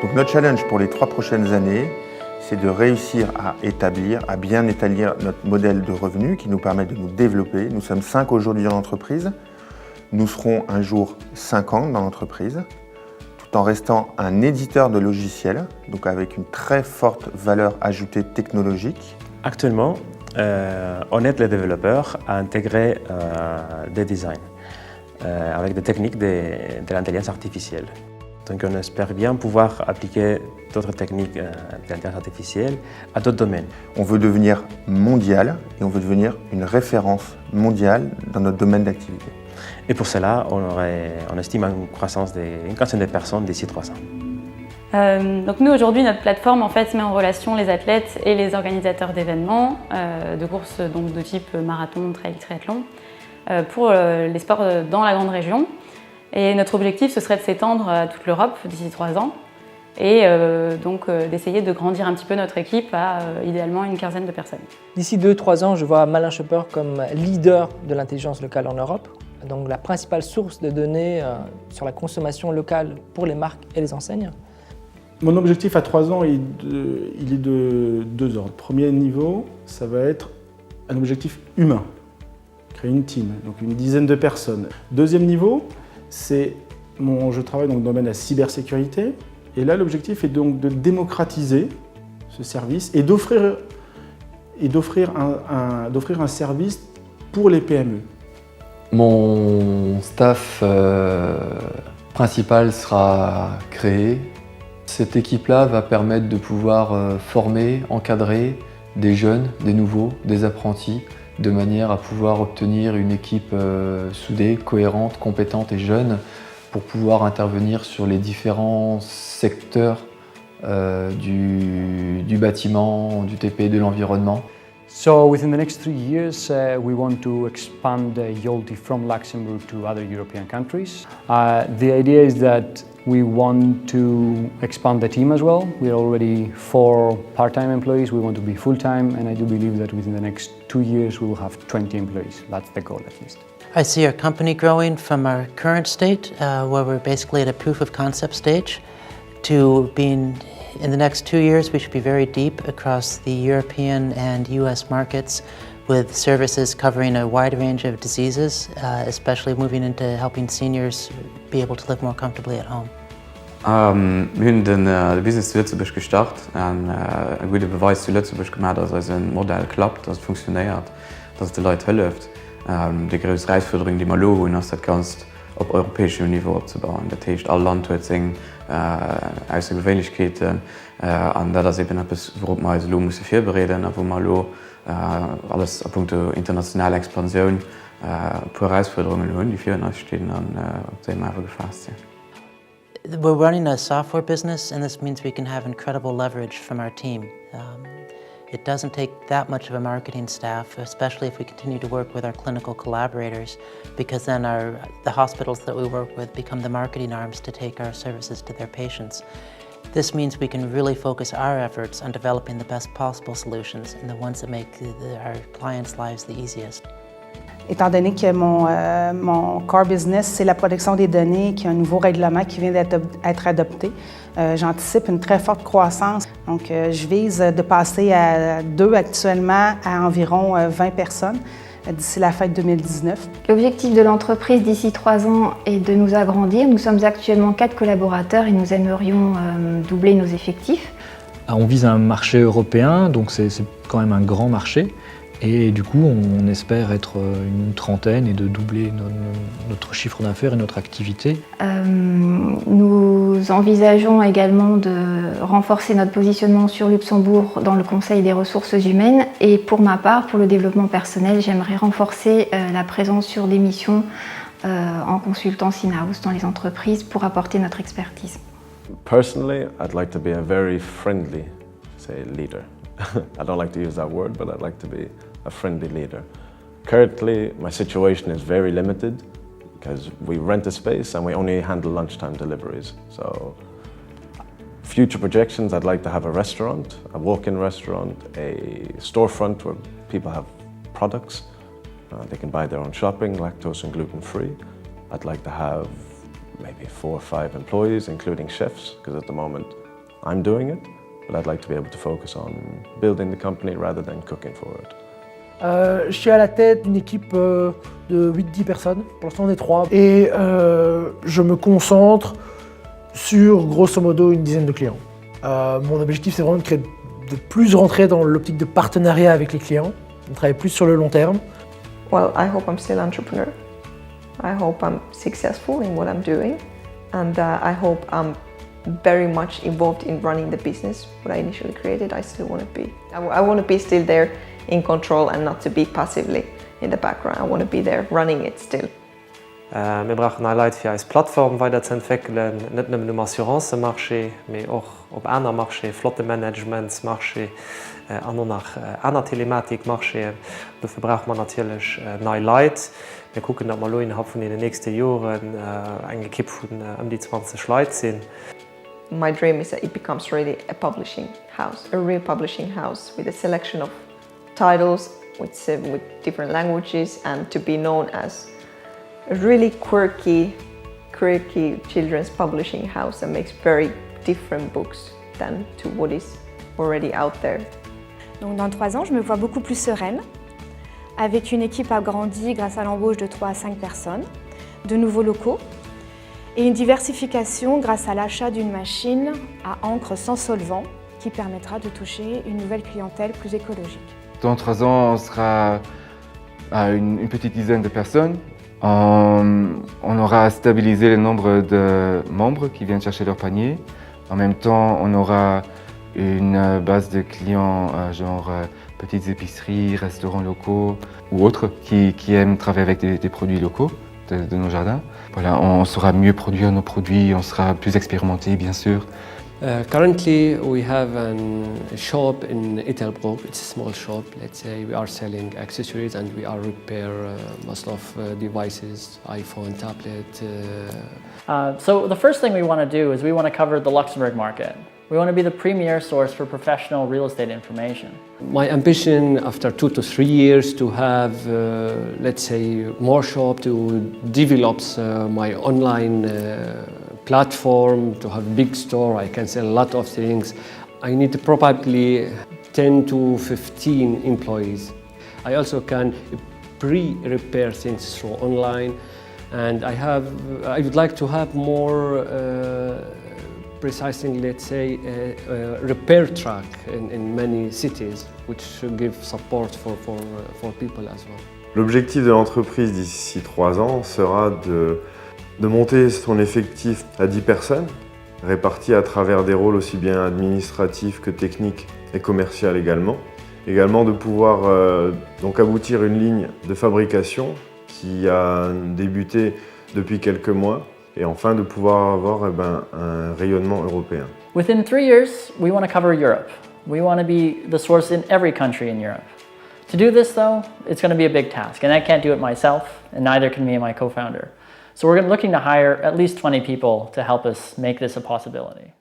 Donc notre challenge pour les 3 prochaines années, c'est de réussir à bien établir notre modèle de revenus qui nous permet de nous développer. Nous sommes 5 aujourd'hui dans l'entreprise. Nous serons un jour 50 dans l'entreprise, tout en restant un éditeur de logiciels, donc avec une très forte valeur ajoutée technologique. Actuellement, on aide les développeurs à intégrer des designs avec des techniques de l'intelligence artificielle. Donc on espère bien pouvoir appliquer d'autres techniques d'intelligence artificielle à d'autres domaines. On veut devenir mondial et on veut devenir une référence mondiale dans notre domaine d'activité. Et pour cela, on estime une croissance d'une quinzaine de personnes d'ici 3 ans. Donc nous aujourd'hui notre plateforme en fait met en relation les athlètes et les organisateurs d'événements, de courses donc, de type marathon, trail, triathlon, pour les sports dans la grande région. Et notre objectif ce serait de s'étendre à toute l'Europe d'ici 3 ans et donc d'essayer de grandir un petit peu notre équipe à idéalement une quinzaine de personnes. D'ici 2-3 ans, je vois Malin Shopper comme leader de l'intelligence locale en Europe. Donc la principale source de données sur la consommation locale pour les marques et les enseignes. Mon objectif à 3 ans, il est de 2 ordres. Premier niveau, ça va être un objectif humain, créer une team, donc une dizaine de personnes. Deuxième niveau, je travaille dans le domaine de la cybersécurité, et là l'objectif est donc de démocratiser ce service et d'offrir un service pour les PME. Mon staff principal sera créé. Cette équipe-là va permettre de pouvoir former, encadrer des jeunes, des nouveaux, des apprentis, de manière à pouvoir obtenir une équipe soudée, cohérente, compétente et jeune pour pouvoir intervenir sur les différents secteurs du bâtiment, du TP, de l'environnement. So within the next 3 years, we want to expand Yolti from Luxembourg to other European countries. The idea is that we want to expand the team as well. We are already 4 part-time employees. We want to be full-time, and I do believe that within the next 2 years we will have 20 employees. That's the goal at least. I see our company growing from our current state, where we're basically at a proof of concept stage, to being, in the next 2 years, we should be very deep across the European and US markets with services covering a wide range of diseases, especially moving into helping seniors be able to live more comfortably at home. Wir haben den Business zu Lützeburg gestartet und ein guter Beweis zu Lützeburg gemacht, dass ein Modell klappt, dass es funktioniert, dass es den Leuten hilft. Die größte Herausforderung, die wir haben, ist, das Ganze auf europäischem Niveau aufzubauen. Das heißt, alle Landwirte Außergewöhnlichkeiten und das ist eben etwas, worauf wir uns müssen vorbereiten, wo wir alles auf Punkt internationale Expansion pure Herausforderungen haben, die für uns stehen und auf die wir einfach gefasst sind. We're running a software business, and this means we can have incredible leverage from our team. It doesn't take that much of a marketing staff, especially if we continue to work with our clinical collaborators, because then the hospitals that we work with become the marketing arms to take our services to their patients. This means we can really focus our efforts on developing the best possible solutions and the ones that make our clients' lives the easiest. Étant donné que mon core business, c'est la protection des données, qu'il y a un nouveau règlement qui vient d'être adopté, j'anticipe une très forte croissance. Donc, je vise de passer à 2 actuellement à environ 20 personnes d'ici la fin de 2019. L'objectif de l'entreprise d'ici 3 ans est de nous agrandir. Nous sommes actuellement 4 collaborateurs et nous aimerions doubler nos effectifs. On vise un marché européen, donc c'est quand même un grand marché. Et du coup, on espère être une trentaine et de doubler notre chiffre d'affaires et notre activité. Nous envisageons également de renforcer notre positionnement sur Luxembourg dans le Conseil des ressources humaines. Et pour ma part, pour le développement personnel, j'aimerais renforcer la présence sur des missions en consultance in-house dans les entreprises pour apporter notre expertise. Personally, I'd like to be a very friendly, leader. I don't like to use that word, but I'd like to be a friendly leader. Currently, my situation is very limited because we rent a space and we only handle lunchtime deliveries. So, future projections, I'd like to have a restaurant, a walk-in restaurant, a storefront where people have products. They can buy their own shopping, lactose and gluten-free. I'd like to have maybe 4 or 5 employees, including chefs, because at the moment I'm doing it, but I'd like to be able to focus on building the company rather than cooking for it. Je suis à la tête d'une équipe de 8-10 personnes, pour l'instant on est 3, et je me concentre sur grosso modo une dizaine de clients. Mon objectif c'est vraiment de plus rentrer dans l'optique de partenariat avec les clients, de travailler plus sur le long terme. Well, I hope I'm still an entrepreneur. I hope I'm successful in what I'm doing, and I hope I'm very much involved in running the business. What I initially created, I still want to be. I want to be still there in control and not to be passively in the background. I want to be there running it still. Wir brauchen eine Leute für als Plattform weiterzuentwickeln, nicht nur im Assurancemarché, aber auch auf anderen Marché, Flottenmanagementsmarché, auch nach einer Telematikmarché. Dafür braucht man natürlich neue Leute. Wir gucken, dass wir innerhalb von den nächsten Jahren eine Equipe von die 20 Leute sind. My dream is that it becomes really a publishing house, a real publishing house with a selection of titles with different languages, and to be known as a really quirky children's publishing house that makes very different books than to what is already out there. Donc dans 3 ans, je me vois beaucoup plus sereine, avec une équipe agrandie grâce à l'embauche de 3 à 5 personnes, de nouveaux locaux et une diversification grâce à l'achat d'une machine à encre sans solvant qui permettra de toucher une nouvelle clientèle plus écologique. Dans 3 ans, on sera à une petite dizaine de personnes. On aura stabilisé le nombre de membres qui viennent chercher leur panier. En même temps, on aura une base de clients genre petites épiceries, restaurants locaux ou autres qui aiment travailler avec des produits locaux de nos jardins. Voilà, on saura mieux produire nos produits, on sera plus expérimenté bien sûr. Currently, we have a shop in Ettelbruck. It's a small shop. Let's say we are selling accessories and we are repair most of devices, iPhone, tablet. So the first thing we want to do is we want to cover the Luxembourg market. We want to be the premier source for professional real estate information. My ambition after 2 to 3 years to have, let's say, more shop to develop my online platform, to have a big store. I can sell a lot of things. I need probably 10 to 15 employees. I also can pre-repair things through online, and I would like to have more precisely, let's say, a repair track in many cities, which should give support for people as well. L'objectif de l'entreprise d'ici 3 ans sera de monter son effectif à 10 personnes, répartis à travers des rôles aussi bien administratifs que techniques et commerciaux également. Également de pouvoir donc aboutir une ligne de fabrication qui a débuté depuis quelques mois, et enfin de pouvoir avoir un rayonnement européen. Within 3 years, we want to cover Europe. We want to be the source in every country in Europe. To do this though, it's going to be a big task, and I can't do it myself, and neither can me and my co-founder. So we're looking to hire at least 20 people to help us make this a possibility.